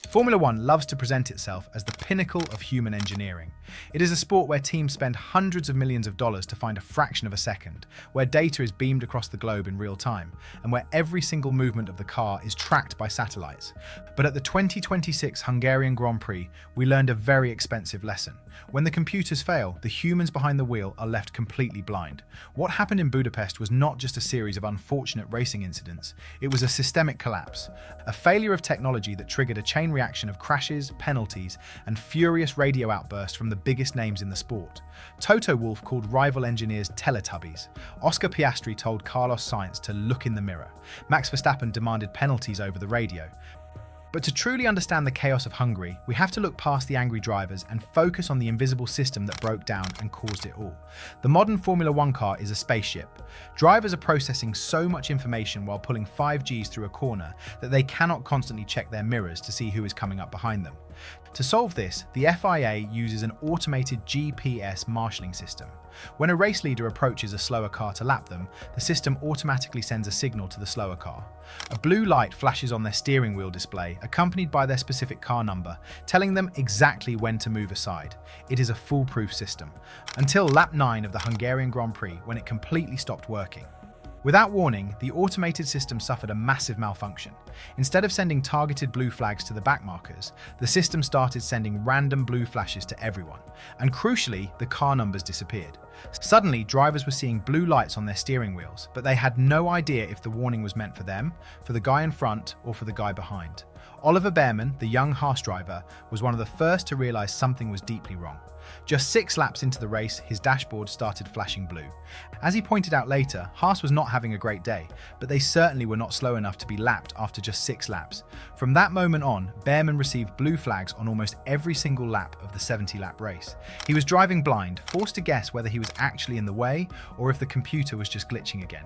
Formula One loves to present itself as the pinnacle of human engineering. It is a sport where teams spend hundreds of millions of dollars to find a fraction of a second, where data is beamed across the globe in real time, and where every single movement of the car is tracked by satellites. But at the 2026 Hungarian Grand Prix, we learned a very expensive lesson. When the computers fail, the humans behind the wheel are left completely blind. What happened in Budapest was not just a series of unfortunate racing incidents, it was a systemic collapse, a failure of technology that triggered a chain reaction of crashes, penalties, and furious radio outbursts from the biggest names in the sport. Toto Wolff called rival engineers Teletubbies. Oscar Piastri told Carlos Sainz to look in the mirror. Max Verstappen demanded penalties over the radio. But to truly understand the chaos of Hungary, we have to look past the angry drivers and focus on the invisible system that broke down and caused it all. The modern Formula One car is a spaceship. Drivers are processing so much information while pulling 5Gs through a corner that they cannot constantly check their mirrors to see who is coming up behind them. To solve this, the FIA uses an automated GPS marshalling system. When a race leader approaches a slower car to lap them, the system automatically sends a signal to the slower car. A blue light flashes on their steering wheel display, accompanied by their specific car number, telling them exactly when to move aside. It is a foolproof system, until lap 9 of the Hungarian Grand Prix, when it completely stopped working. Without warning, the automated system suffered a massive malfunction. Instead of sending targeted blue flags to the backmarkers, the system started sending random blue flashes to everyone, and crucially, the car numbers disappeared. Suddenly, drivers were seeing blue lights on their steering wheels, but they had no idea if the warning was meant for them, for the guy in front, or for the guy behind. Oliver Bearman, the young Haas driver, was one of the first to realize something was deeply wrong. Just 6 laps into the race, his dashboard started flashing blue. As he pointed out later, Haas was not having a great day, but they certainly were not slow enough to be lapped after just 6 laps. From that moment on, Bearman received blue flags on almost every single lap of the 70-lap race. He was driving blind, forced to guess whether he was actually in the way or if the computer was just glitching again.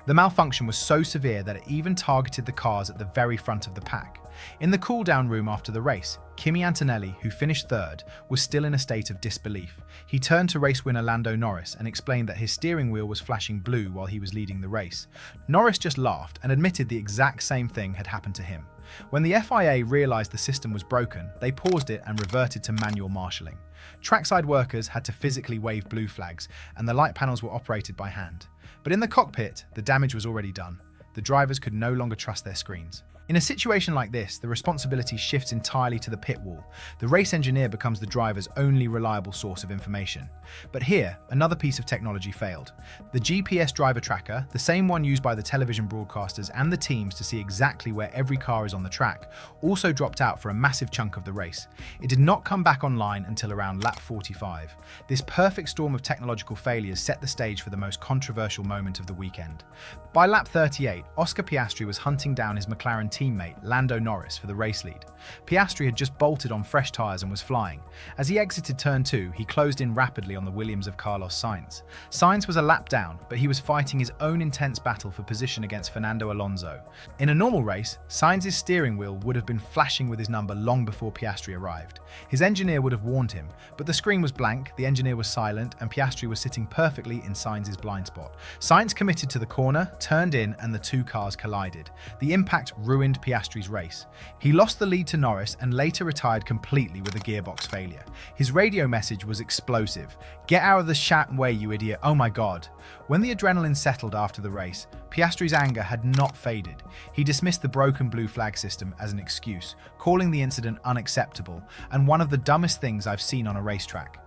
The malfunction was so severe that it even targeted the cars at the very front of the pack. In the cool-down room after the race, Kimi Antonelli, who finished third, was still in a state of disbelief. He turned to race winner Lando Norris and explained that his steering wheel was flashing blue while he was leading the race. Norris just laughed and admitted the exact same thing had happened to him. When the FIA realized the system was broken, they paused it and reverted to manual marshalling. Trackside workers had to physically wave blue flags, and the light panels were operated by hand. But in the cockpit, the damage was already done. The drivers could no longer trust their screens. In a situation like this, the responsibility shifts entirely to the pit wall. The race engineer becomes the driver's only reliable source of information. But here, another piece of technology failed. The GPS driver tracker, the same one used by the television broadcasters and the teams to see exactly where every car is on the track, also dropped out for a massive chunk of the race. It did not come back online until around lap 45. This perfect storm of technological failures set the stage for the most controversial moment of the weekend. By lap 38, Oscar Piastri was hunting down his McLaren teammate Lando Norris for the race lead. Piastri had just bolted on fresh tyres and was flying. As he exited turn 2, he closed in rapidly on the Williams of Carlos Sainz. Sainz was a lap down, but he was fighting his own intense battle for position against Fernando Alonso. In a normal race, Sainz's steering wheel would have been flashing with his number long before Piastri arrived. His engineer would have warned him, but the screen was blank, the engineer was silent, and Piastri was sitting perfectly in Sainz's blind spot. Sainz committed to the corner, turned in, and the two cars collided. The impact ruined Piastri's race. He lost the lead to Norris and later retired completely with a gearbox failure. His radio message was explosive. "Get out of the shat way, you idiot, oh my god." When the adrenaline settled after the race, Piastri's anger had not faded. He dismissed the broken blue flag system as an excuse, calling the incident unacceptable and one of the dumbest things I've seen on a racetrack.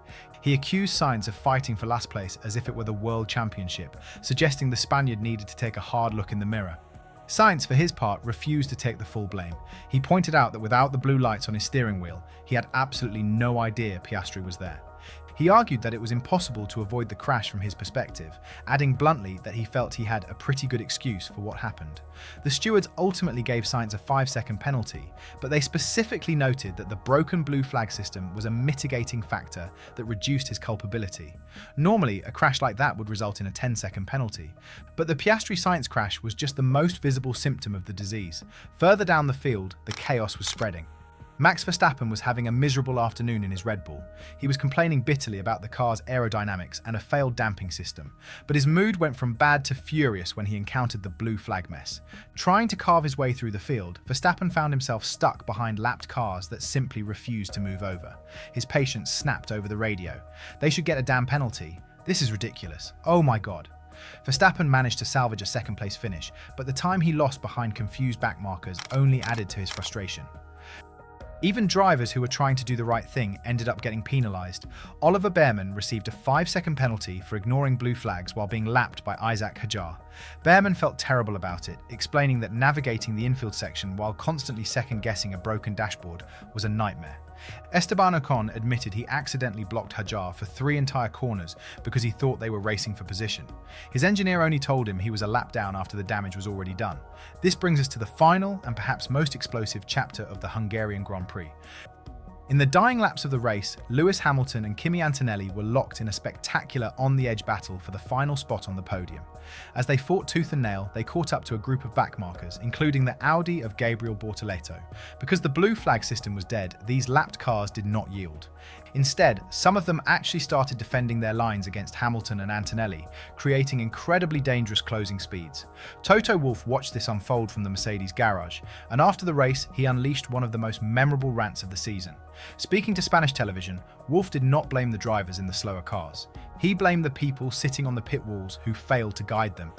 He accused Sainz of fighting for last place as if it were the World Championship, suggesting the Spaniard needed to take a hard look in the mirror. Sainz, for his part, refused to take the full blame. He pointed out that without the blue lights on his steering wheel, he had absolutely no idea Piastri was there. He argued that it was impossible to avoid the crash from his perspective, adding bluntly that he felt he had a pretty good excuse for what happened. The stewards ultimately gave Sainz a 5-second penalty, but they specifically noted that the broken blue flag system was a mitigating factor that reduced his culpability. Normally, a crash like that would result in a 10-second penalty, but the Piastri-Sainz crash was just the most visible symptom of the disease. Further down the field, the chaos was spreading. Max Verstappen was having a miserable afternoon in his Red Bull. He was complaining bitterly about the car's aerodynamics and a failed damping system, but his mood went from bad to furious when he encountered the blue flag mess. Trying to carve his way through the field, Verstappen found himself stuck behind lapped cars that simply refused to move over. His patience snapped over the radio. They should get a damn penalty. This is ridiculous. Oh my God. Verstappen managed to salvage a second-place finish, but the time he lost behind confused backmarkers only added to his frustration. Even drivers who were trying to do the right thing ended up getting penalised. Oliver Behrman received a 5-second penalty for ignoring blue flags while being lapped by Isaac Hadjar. Behrman felt terrible about it, explaining that navigating the infield section while constantly second-guessing a broken dashboard was a nightmare. Esteban Ocon admitted he accidentally blocked Hadjar for 3 entire corners because he thought they were racing for position. His engineer only told him he was a lap down after the damage was already done. This brings us to the final and perhaps most explosive chapter of the Hungarian Grand Prix. In the dying laps of the race, Lewis Hamilton and Kimi Antonelli were locked in a spectacular on-the-edge battle for the final spot on the podium. As they fought tooth and nail, they caught up to a group of backmarkers, including the Audi of Gabriel Bortoleto. Because the blue flag system was dead, these lapped cars did not yield. Instead, some of them actually started defending their lines against Hamilton and Antonelli, creating incredibly dangerous closing speeds. Toto Wolff watched this unfold from the Mercedes garage, and after the race, he unleashed one of the most memorable rants of the season. Speaking to Spanish television, Wolff did not blame the drivers in the slower cars. He blamed the people sitting on the pit walls who failed to guide them.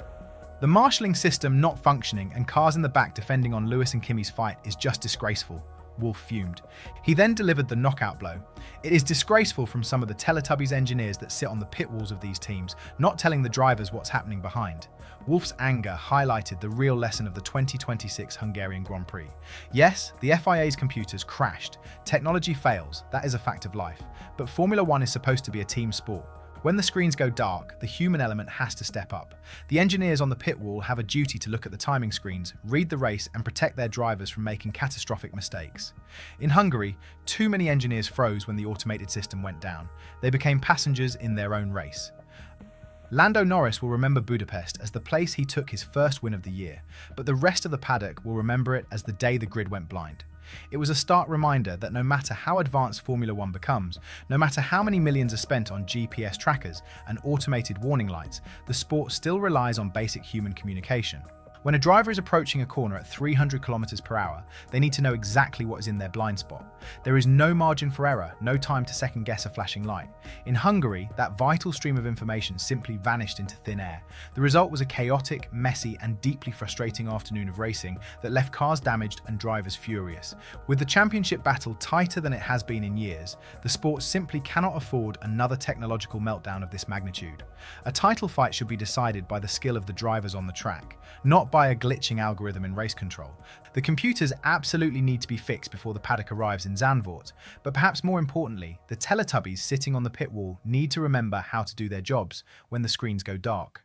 The marshalling system not functioning and cars in the back defending on Lewis and Kimi's fight is just disgraceful, Wolff fumed. He then delivered the knockout blow. It is disgraceful from some of the Teletubbies engineers that sit on the pit walls of these teams, not telling the drivers what's happening behind. Wolff's anger highlighted the real lesson of the 2026 Hungarian Grand Prix. Yes, the FIA's computers crashed. Technology fails, that is a fact of life. But Formula One is supposed to be a team sport. When the screens go dark, the human element has to step up. The engineers on the pit wall have a duty to look at the timing screens, read the race, and protect their drivers from making catastrophic mistakes. In Hungary, too many engineers froze when the automated system went down. They became passengers in their own race. Lando Norris will remember Budapest as the place he took his first win of the year, but the rest of the paddock will remember it as the day the grid went blind. It was a stark reminder that no matter how advanced Formula One becomes, no matter how many millions are spent on GPS trackers and automated warning lights, the sport still relies on basic human communication. When a driver is approaching a corner at 300 km per hour, they need to know exactly what is in their blind spot. There is no margin for error, no time to second guess a flashing light. In Hungary, that vital stream of information simply vanished into thin air. The result was a chaotic, messy, and deeply frustrating afternoon of racing that left cars damaged and drivers furious. With the championship battle tighter than it has been in years, the sport simply cannot afford another technological meltdown of this magnitude. A title fight should be decided by the skill of the drivers on the track, not by a glitching algorithm in race control. The computers absolutely need to be fixed before the paddock arrives in Zandvoort, but perhaps more importantly, the Teletubbies sitting on the pit wall need to remember how to do their jobs when the screens go dark.